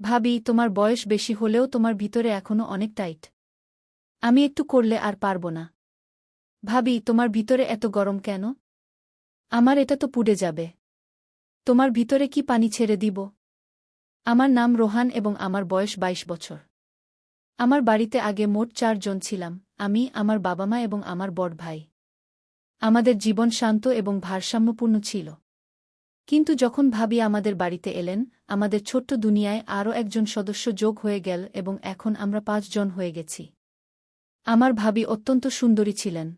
ভাবি, তোমার বয়স বেশি হলেও তোমার ভিতরে এখনো অনেক টাইট। আমি একটু করলে আর পারব না। ভাবি, তোমার ভিতরে এত গরম কেন? আমার এটা তো পুড়ে যাবে। তোমার ভিতরে কি পানি ছেড়ে দিব? আমার নাম রোহান এবং আমার বয়স ২২ বছর। আমার বাড়িতে আগে মোট ৪ জন ছিলাম, আমি, আমার বাবা মা এবং আমার বড় ভাই। আমাদের জীবন শান্ত এবং ভারসাম্যপূর্ণ ছিল। কিন্তু যখন ভাবি আমাদের বাড়িতে এলেন, আমাদের ছোট্ট দুনিয়ায় আরও একজন সদস্য যোগ হয়ে গেল এবং এখন আমরা ৫ জন হয়ে গেছি। আমার ভাবি অত্যন্ত সুন্দরী ছিলেন।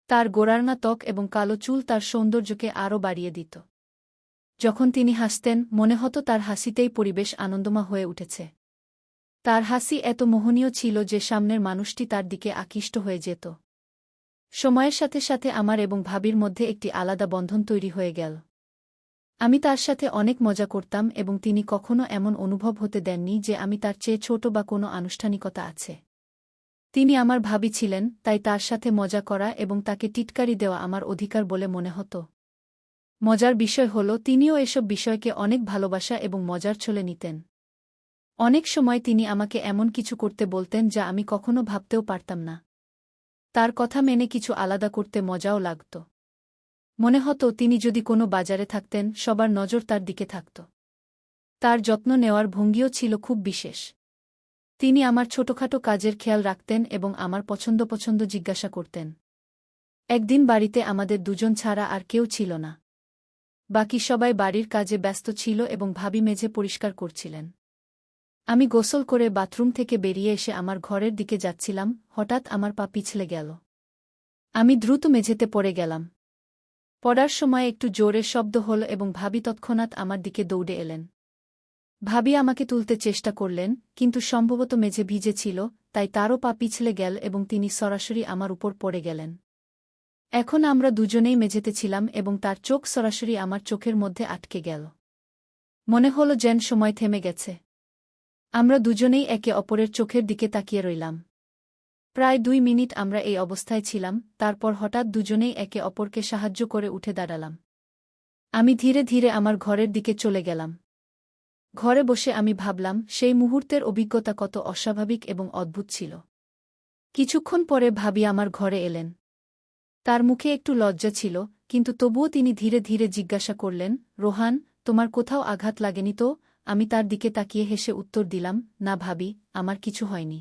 তার গোড়ার্না ত্বক এবং কালো চুল তার সৌন্দর্যকে আরও বাড়িয়ে দিত। যখন তিনি হাসতেন, মনে হতো তার হাসিতেই পরিবেশ আনন্দময় হয়ে উঠেছে। তার হাসি এত মোহনীয় ছিল যে সামনের মানুষটি তার দিকে আকৃষ্ট হয়ে যেত। সময়ের সাথে সাথে আমার এবং ভাবির মধ্যে একটি আলাদা বন্ধন তৈরি হয়ে গেল। আমি তার সাথে অনেক মজা করতাম এবং তিনি কখনো এমন অনুভব হতে দেননি যে আমি তার চেয়ে ছোট বা কোনো আনুষ্ঠানিকতা আছে। তিনি আমার ভাবি ছিলেন, তাই তার সাথে মজা করা এবং তাকে টিটকারি দেওয়া আমার অধিকার বলে মনে হতো। মজার বিষয় হল, তিনিও এসব বিষয়কে অনেক ভালোবাসা এবং মজার ছলে নিতেন। অনেক সময় তিনি আমাকে এমন কিছু করতে বলতেন যা আমি কখনো ভাবতেও পারতাম না। তার কথা মেনে কিছু আলাদা করতে মজাও লাগত। মনে হতো তিনি যদি কোনো বাজারে থাকতেন, সবার নজর তার দিকে থাকত। তার যত্ন নেওয়ার ভঙ্গিও ছিল খুব বিশেষ। তিনি আমার ছোটখাটো কাজের খেয়াল রাখতেন এবং আমার পছন্দ জিজ্ঞাসা করতেন। একদিন বাড়িতে আমাদের দুজন ছাড়া আর কেউ ছিল না। বাকি সবাই বাড়ির কাজে ব্যস্ত ছিল এবং ভাবি মেঝে পরিষ্কার করছিলেন। আমি গোসল করে বাথরুম থেকে বেরিয়ে এসে আমার ঘরের দিকে যাচ্ছিলাম, হঠাৎ আমার পা পিছলে গেল। আমি দ্রুত মেঝেতে পড়ে গেলাম। পড়ার সময় একটু জোরে শব্দ হল এবং ভাবি তৎক্ষণাৎ আমার দিকে দৌড়ে এলেন। ভাবি আমাকে তুলতে চেষ্টা করলেন, কিন্তু সম্ভবত মেঝে ভিজে ছিল, তাই তারও পা পিছলে গেল এবং তিনি সরাসরি আমার উপর পড়ে গেলেন। এখন আমরা দুজনেই মেঝেতে ছিলাম এবং তার চোখ সরাসরি আমার চোখের মধ্যে আটকে গেল। মনে হল যেন সময় থেমে গেছে। আমরা দুজনেই একে অপরের চোখের দিকে তাকিয়ে রইলাম। প্রায় ২ মিনিট আমরা এই অবস্থায় ছিলাম, তারপর হঠাৎ দুজনেই একে অপরকে সাহায্য করে উঠে দাঁড়ালাম। আমি ধীরে ধীরে আমার ঘরের দিকে চলে গেলাম। ঘরে বসে আমি ভাবলাম, সেই মুহূর্তের অভিজ্ঞতা কত অস্বাভাবিক এবং অদ্ভুত ছিল। কিছুক্ষণ পরে ভাবি আমার ঘরে এলেন। তার মুখে একটু লজ্জা ছিল, কিন্তু তবুও তিনি ধীরে ধীরে জিজ্ঞাসা করলেন, রোহান, তোমার কোথাও আঘাত লাগেনি তো? আমি তার দিকে তাকিয়ে হেসে উত্তর দিলাম, না ভাবি, আমার কিছু হয়নি।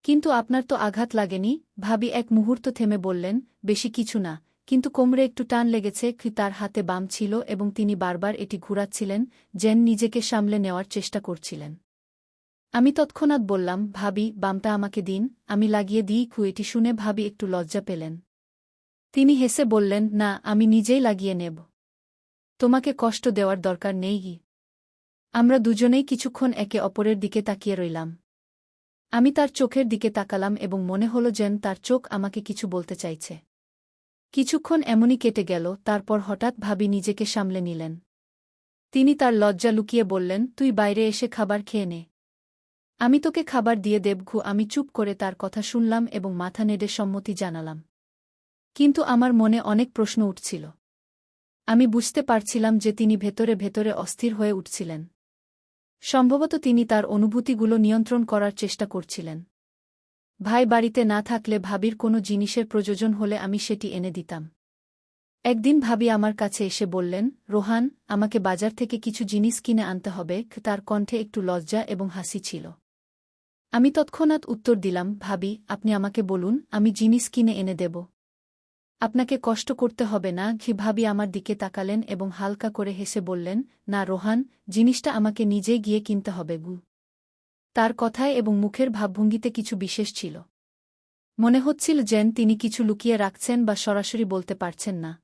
কিন্তু আপনার তো আঘাত লাগেনি? ভাবি এক মুহূর্ত থেমে বললেন, বেশি কিছু না, কিন্তু কোমরে একটু টান লেগেছে। তার হাতে বাম ছিল এবং তিনি বারবার এটি ঘুরাচ্ছিলেন, যেন নিজেকে সামলে নেওয়ার চেষ্টা করছিলেন। আমি তৎক্ষণাৎ বললাম, ভাবি, বামটা আমাকে দিন, আমি লাগিয়ে দিই। এটি শুনে ভাবি একটু লজ্জা পেলেন। তিনি হেসে বললেন, না, আমি নিজেই লাগিয়ে নেব। তোমাকে কষ্ট দেওয়ার দরকার নেই। আমরা দুজনেই কিছুক্ষণ একে অপরের দিকে তাকিয়ে রইলাম। আমি তার চোখের দিকে তাকালাম এবং মনে হল যেন তার চোখ আমাকে কিছু বলতে চাইছে। কিছুক্ষণ এমনই কেটে গেল, তারপর হঠাৎ ভাবি নিজেকে সামলে নিলেন। তিনি তার লজ্জা লুকিয়ে বললেন, তুই বাইরে এসে খাবার খেয়ে নে। আমি তোকে খাবার দিয়ে দেব। আমি চুপ করে তার কথা শুনলাম এবং মাথা নেড়ে সম্মতি জানালাম। কিন্তু আমার মনে অনেক প্রশ্ন উঠছিল। আমি বুঝতে পারছিলাম যে তিনি ভেতরে ভেতরে অস্থির হয়ে উঠছিলেন। সম্ভবত তিনি তার অনুভূতিগুলো নিয়ন্ত্রণ করার চেষ্টা করছিলেন। ভাই বাড়িতে না থাকলে ভাবির কোনো জিনিসের প্রয়োজন হলে আমি সেটি এনে দিতাম। একদিন ভাবি আমার কাছে এসে বললেন, রোহান, আমাকে বাজার থেকে কিছু জিনিস কিনে আনতে হবে। তার কণ্ঠে একটু লজ্জা এবং হাসি ছিল। আমি তৎক্ষণাৎ উত্তর দিলাম, ভাবি, আপনি আমাকে বলুন, আমি জিনিস কিনে এনে দেব। আপনাকে কষ্ট করতে হবে না। ভাবি আমার দিকে তাকালেন এবং হালকা করে হেসে বললেন, না রোহান, জিনিসটা আমাকে নিজেই গিয়ে কিনতে হবে। তার কথায় এবং মুখের ভাবভঙ্গিতে কিছু বিশেষ ছিল। মনে হচ্ছিল যেন তিনি কিছু লুকিয়ে রাখছেন বা সরাসরি বলতে পারছেন না।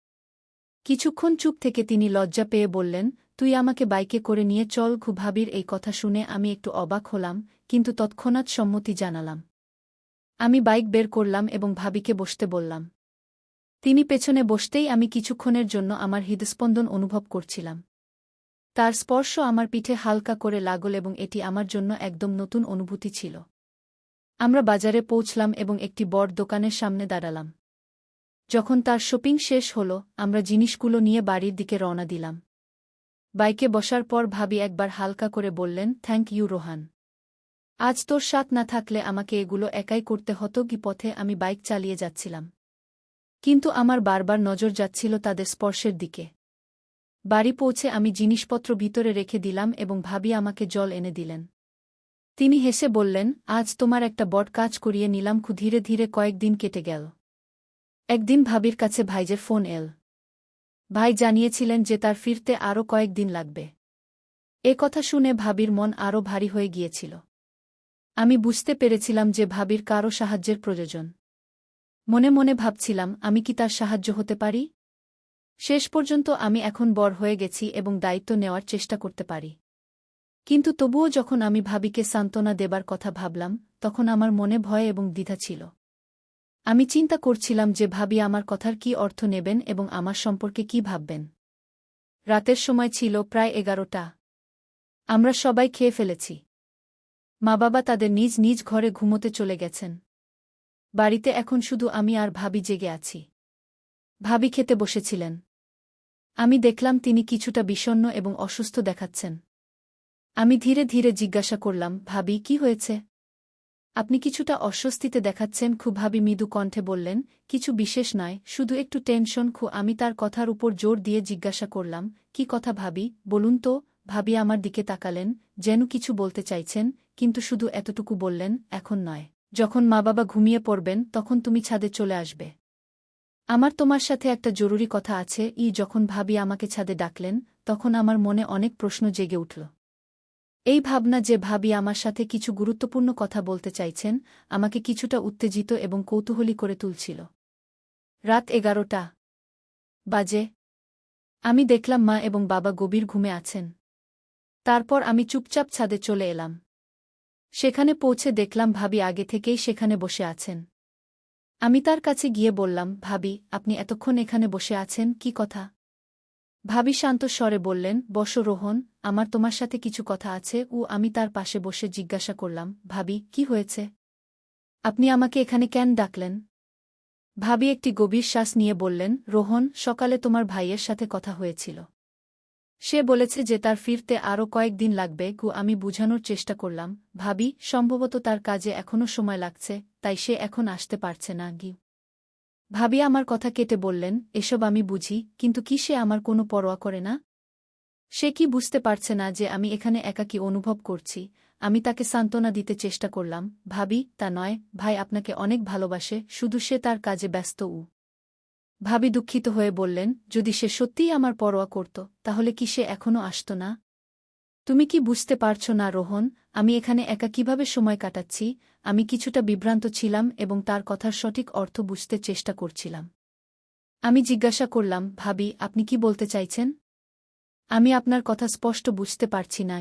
কিছুক্ষণ চুপ থেকে তিনি লজ্জা পেয়ে বললেন, তুই আমাকে বাইকে করে নিয়ে চল। ভাবির এই কথা শুনে আমি একটু অবাক হলাম, কিন্তু তৎক্ষণাৎ সম্মতি জানালাম। আমি বাইক বের করলাম এবং ভাবিকে বসতে বললাম। তিনি পেছনে বসতেই আমি কিছুক্ষণের জন্য আমার হৃদস্পন্দন অনুভব করছিলাম। তার স্পর্শ আমার পিঠে হালকা করে লাগল এবং এটি আমার জন্য একদম নতুন অনুভূতি ছিল। আমরা বাজারে পৌঁছলাম এবং একটি বড় দোকানের সামনে দাঁড়ালাম। যখন তার শপিং শেষ হল, আমরা জিনিসগুলো নিয়ে বাড়ির দিকে রওনা দিলাম। বাইকে বসার পর ভাবি একবার হালকা করে বললেন, থ্যাংক ইউ রোহান। আজ তোর সাথ না থাকলে আমাকে এগুলো একাই করতে হতো। কি পথে আমি বাইক চালিয়ে যাচ্ছিলাম, কিন্তু আমার বারবার নজর যাচ্ছিল তাদের স্পর্শের দিকে। বাড়ি পৌঁছে আমি জিনিসপত্র ভিতরে রেখে দিলাম এবং ভাবি আমাকে জল এনে দিলেন। তিনি হেসে বললেন, আজ তোমার একটা বড় কাজ করিয়ে নিলাম। ধীরে ধীরে কয়েকদিন কেটে গেল। একদিন ভাবির কাছে ভাইজের ফোন এল। ভাই জানিয়েছিলেন যে তার ফিরতে আরও কয়েকদিন লাগবে। এ কথা শুনে ভাবির মন আরও ভারী হয়ে গিয়েছিল। আমি বুঝতে পেরেছিলাম যে ভাবির কারও সাহায্যের প্রয়োজন। মনে মনে ভাবছিলাম, আমি কি তার সাহায্য হতে পারি? শেষ পর্যন্ত আমি এখন বড় হয়ে গেছি এবং দায়িত্ব নেওয়ার চেষ্টা করতে পারি। কিন্তু তবুও যখন আমি ভাবিকে সান্ত্বনা দেবার কথা ভাবলাম, তখন আমার মনে ভয় এবং দ্বিধা ছিল। আমি চিন্তা করছিলাম যে ভাবি আমার কথার কি অর্থ নেবেন এবং আমার সম্পর্কে কি ভাববেন। রাতের সময় ছিল প্রায় 11টা। আমরা সবাই খেয়ে ফেলেছি। মা বাবা তাদের নিজ নিজ ঘরে ঘুমোতে চলে গেছেন। বাড়িতে এখন শুধু আমি আর ভাবি জেগে আছি। ভাবি খেতে বসেছিলেন। আমি দেখলাম তিনি কিছুটা বিষণ্ণ এবং অসুস্থ দেখাচ্ছেন। আমি ধীরে ধীরে জিজ্ঞাসা করলাম, ভাবি কি হয়েছে? আপনি কিছুটা অস্বস্তিতে দেখাচ্ছেন। ভাবি মৃদু কণ্ঠে বললেন, কিছু বিশেষ নয়, শুধু একটু টেনশন। আমি তার কথার উপর জোর দিয়ে জিজ্ঞাসা করলাম, কি কথা ভাবি, বলুন তো। ভাবি আমার দিকে তাকালেন, যেন কিছু বলতে চাইছেন, কিন্তু শুধু এতটুকু বললেন, এখন নয়, যখন মা বাবা ঘুমিয়ে পড়বেন তখন তুমি ছাদে চলে আসবে। আমার তোমার সাথে একটা জরুরি কথা আছে। যখন ভাবি আমাকে ছাদে ডাকলেন, তখন আমার মনে অনেক প্রশ্ন জেগে উঠল। এই ভাবনা যে ভাবি আমার সাথে কিছু গুরুত্বপূর্ণ কথা বলতে চাইছেন, আমাকে কিছুটা উত্তেজিত এবং কৌতূহলী করে তুলছিল। রাত 11টা বাজে। আমি দেখলাম মা এবং বাবা গভীর ঘুমে আছেন। তারপর আমি চুপচাপ ছাদে চলে এলাম। সেখানে পৌঁছে দেখলাম ভাবি আগে থেকেই সেখানে বসে আছেন। আমি তার কাছে গিয়ে বললাম, ভাবি, আপনি এতক্ষণ এখানে বসে আছেন, কি কথা? ভাবি শান্ত স্বরে বললেন, বসো রোহন, আমার তোমার সাথে কিছু কথা আছে। আমি তার পাশে বসে জিজ্ঞাসা করলাম, ভাবি, কি হয়েছে? আপনি আমাকে এখানে কেন ডাকলেন? ভাবি একটি গভীর শ্বাস নিয়ে বললেন, রোহন, সকালে তোমার ভাইয়ের সাথে কথা হয়েছিল। সে বলেছে যে তার ফিরতে আরও কয়েকদিন লাগবে। আমি বুঝানোর চেষ্টা করলাম, ভাবি, সম্ভবত তার কাজে এখনও সময় লাগছে, তাই সে এখন আসতে পারছে না। ভাবি আমার কথা কেটে বললেন, এসব আমি বুঝি, কিন্তু কি সে আমার কোনো পরোয়া করে না? সে কি বুঝতে পারছে না যে আমি এখানে একাকী অনুভব করছি? আমি তাকে সান্ত্বনা দিতে চেষ্টা করলাম, ভাবি, তা নয়, ভাই আপনাকে অনেক ভালোবাসে, শুধু সে তার কাজে ব্যস্ত। ভাবি দুঃখিত হয়ে বললেন, যদি সে সত্যিই আমার পরোয়া করত, তাহলে কি সে এখনও আসত না? তুমি কি বুঝতে পারছ না রোহন, আমি এখানে একা কিভাবে সময় কাটাচ্ছি? আমি কিছুটা বিভ্রান্ত ছিলাম এবং তার কথার সঠিক অর্থ বুঝতে চেষ্টা করছিলাম। আমি জিজ্ঞাসা করলাম, ভাবি, আপনি কি বলতে চাইছেন? আমি আপনার কথা স্পষ্ট বুঝতে পারছি না।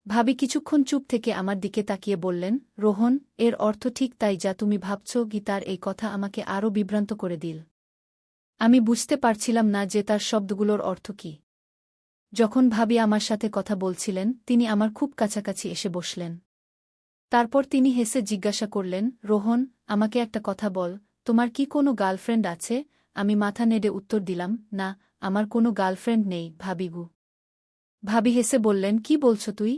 ভাবি কিছুক্ষণ চুপ থেকে আমার দিকে তাকিয়ে বললেন, রোহন, এর অর্থ ঠিক তাই যা তুমি ভাবছ। তার এই কথা আমাকে আরও বিভ্রান্ত করে দিল। আমি বুঝতে পারছিলাম না যে তার শব্দগুলোর অর্থ কী। যখন ভাবি আমার সাথে কথা বলছিলেন, তিনি আমার খুব কাছাকাছি এসে বসলেন। তারপর তিনি হেসে জিজ্ঞাসা করলেন, রোহন, আমাকে একটা কথা বল, তোমার কি কোনো গার্লফ্রেন্ড আছে? আমি মাথা নেড়ে উত্তর দিলাম, না, আমার কোনো গার্লফ্রেন্ড নেই। ভাবি হেসে বললেন, কি বলছ তুই?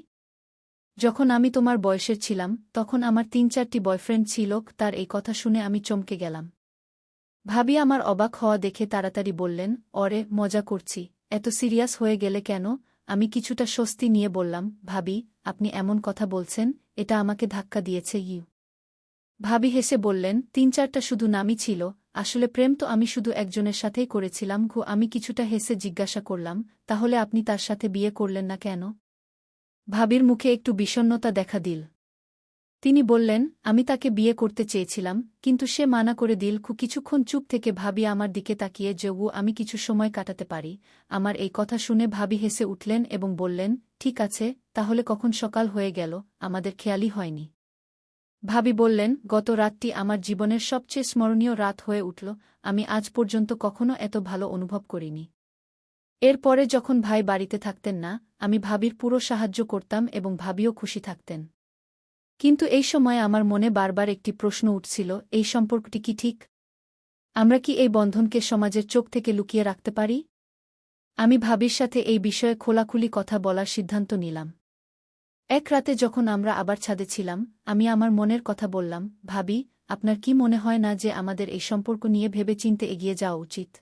যখন আমি তোমার বয়সের ছিলাম, তখন আমার 3-4টি বয়ফ্রেন্ড ছিল। তার এই কথা শুনে আমি চমকে গেলাম। ভাবি আমার অবাক হওয়া দেখে তাড়াতাড়ি বললেন, অরে, মজা করছি, এত সিরিয়াস হয়ে গেলে কেন? আমি কিছুটা স্বস্তি নিয়ে বললাম, ভাবি, আপনি এমন কথা বলছেন, এটা আমাকে ধাক্কা দিয়েছে। ভাবি হেসে বললেন, 3-4টা শুধু নামই ছিল, আসলে প্রেম তো আমি শুধু একজনের সাথেই করেছিলাম। আমি কিছুটা হেসে জিজ্ঞাসা করলাম, তাহলে আপনি তার সাথে বিয়ে করলেন না কেন? ভাবির মুখে একটু বিষণ্ণতা দেখা দিল। তিনি বললেন, আমি তাকে বিয়ে করতে চেয়েছিলাম, কিন্তু সে মানা করে দিল। কিছুক্ষণ চুপ থেকে ভাবি আমার দিকে তাকিয়ে যোগু আমি কিছু সময় কাটাতে পারি। আমার এই কথা শুনে ভাবি হেসে উঠলেন এবং বললেন, ঠিক আছে, তাহলে কখন সকাল হয়ে গেল, আমাদের খেয়ালই হয়নি। ভাবি বললেন, গত রাতটি আমার জীবনের সবচেয়ে স্মরণীয় রাত হয়ে উঠল। আমি আজ পর্যন্ত কখনো এত ভালো অনুভব করিনি। এরপরে যখন ভাই বাড়িতে থাকতেন না, আমি ভাবির পুরো সাহায্য করতাম এবং ভাবিও খুশি থাকতেন। কিন্তু এই সময় আমার মনে বারবার একটি প্রশ্ন উঠছিল, এই সম্পর্কটি কি ঠিক? আমরা কি এই বন্ধনকে সমাজের চোখ থেকে লুকিয়ে রাখতে পারি? আমি ভাবির সাথে এই বিষয়ে খোলাখুলি কথা বলার সিদ্ধান্ত নিলাম। এক রাতে যখন আমরা আবার ছাদে ছিলাম, আমি আমার মনের কথা বললাম, ভাবি, আপনার কি মনে হয় না যে আমাদের এই সম্পর্ক নিয়ে ভেবেচিন্তে এগিয়ে যাওয়া উচিত?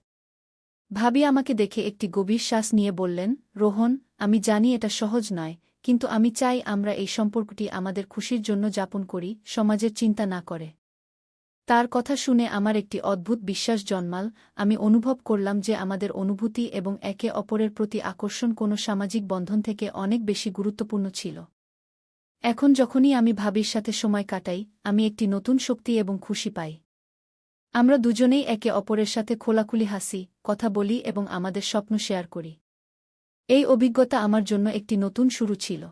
ভাবি আমাকে দেখে একটি গভীর শ্বাস নিয়ে বললেন, রোহন, আমি জানি এটা সহজ নয়, কিন্তু আমি চাই আমরা এই সম্পর্কটি আমাদের খুশির জন্য যাপন করি, সমাজের চিন্তা না করে। তার কথা শুনে আমার একটি অদ্ভুত বিশ্বাস জন্মাল। আমি অনুভব করলাম যে আমাদের অনুভূতি এবং একে অপরের প্রতি আকর্ষণ কোনো সামাজিক বন্ধন থেকে অনেক বেশি গুরুত্বপূর্ণ ছিল। এখন যখনই আমি ভাবির সাথে সময় কাটাই, আমি একটি নতুন শক্তি এবং খুশি পাই। আমরা দুজনেই একে অপরের সাথে খোলাখুলি হাসি, কথা বলি এবং আমাদের স্বপ্ন শেয়ার করি। এই অভিজ্ঞতা আমার জন্য একটি নতুন শুরু ছিল।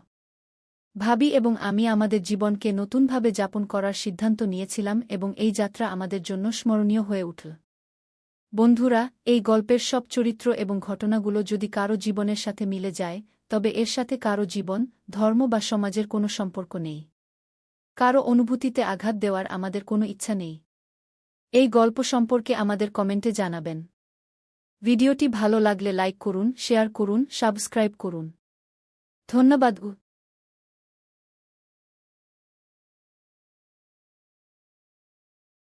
ভাবি এবং আমি আমাদের জীবনকে নতুনভাবে যাপন করার সিদ্ধান্ত নিয়েছিলাম এবং এই যাত্রা আমাদের জন্য স্মরণীয় হয়ে উঠল। বন্ধুরা, এই গল্পের সব চরিত্র এবং ঘটনাগুলো যদি কারো জীবনের সাথে মিলে যায়, তবে এর সাথে কারো জীবন, ধর্ম বা সমাজের কোনো সম্পর্ক নেই। কারো অনুভূতিতে আঘাত দেওয়ার আমাদের কোনো ইচ্ছা নেই। এই গল্প সম্পর্কে আমাদের কমেন্টে জানাবেন। ভিডিওটি ভালো লাগলে লাইক করুন, শেয়ার করুন, সাবস্ক্রাইব করুন। ধন্যবাদ।